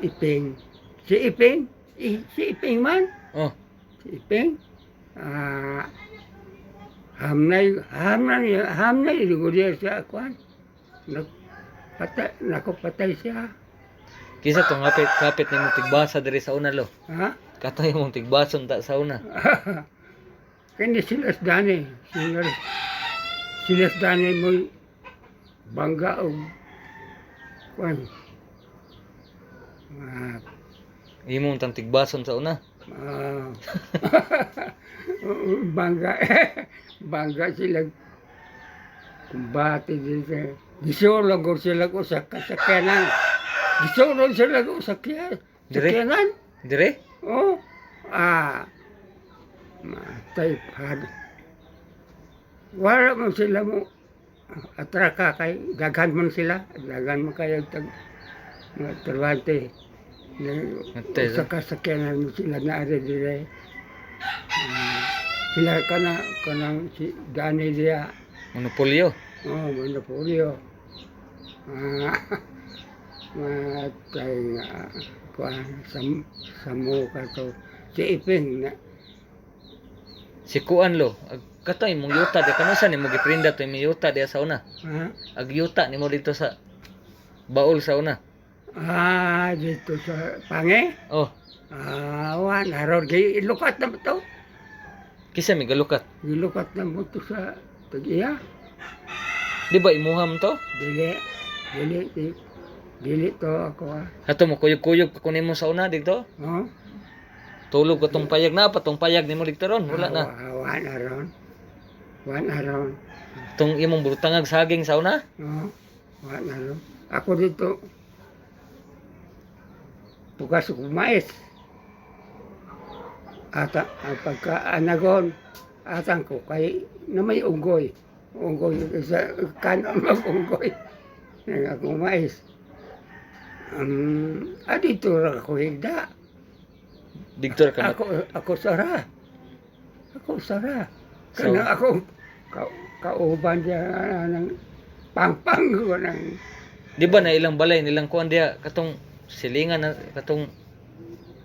Iping. Si Iping, si Iping man. Oh, Si Iping. Ah, hamnay ko diya sa kuan. Nakapatay siya. kisa tong kapit nimo tigbasa diri sa una lo. Ha? Katoy mong tigbason ta sa una. Kani sila dani. Sila dani mo bangga og kuan. Imong tang tigbason sa una. Ah, bangga bangga sila kumbati din sa gisulog ko sila ko sa kasakyanan. Gisulog sila ko sa sakyanan. Dire? Oh, matay pad. Wala man sila mo atraka kay daghan man sila. Daghan man kayo tag mga turbante. Matay, Sa kasakyanan mo sila na ari dire. Sila kanang si Dani dia. Monopolyo. Oh, monopolyo. Matay nga kuan samo ka to. Si Iping na Si kuan lo. Katoy mong yuta di kanusa nimo giprinda to imong yuta di sa una. ha? Ag yuta nimo dito sa baul sa una. Dito sa Pange. Oh, Wan, haron kay ilukat na mo to. kisa mi galukat. Ilukat na mo to sa Tag-iya. Di ba imuham to? Dili to ako Hato mo kuyog-kuyog ka kunin mo sa una dito. Oh, Tulog ka tong payag na pa tong payag nimo dito ron. Wala na. Wan aron. Tong imong burtangag saging sa una. Oh, wan aron. Ako dito. Bukas ko mais. Ata ang pagkaanagon atang ko kay na may unggoy. Unggoy sa kanon mag-unggoy. Nang ako mais. Dito ra ako higda. Diktor ka Ako sara. So- Kana ako kauban diya ng pangpang ko ng Di ba na ilang balay nilang kuan diya katong silingan na katong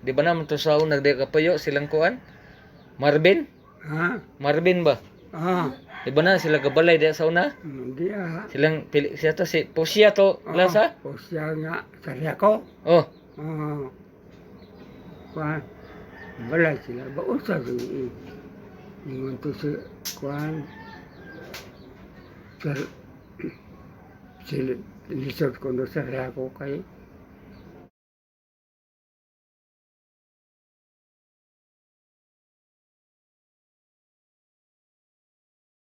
di ba naman to sa una di kapayo silang kuan? Marvin? ha? Marvin ba? Di ba na sila gabalay diya sa una? Hindi Silang pili siya to si Pusia to lasa? O siya nga sarya ko. Oh, Kuan. Balay sila. Bausa rin ingon to si kuan. Sila lisod ko no sarya ko kay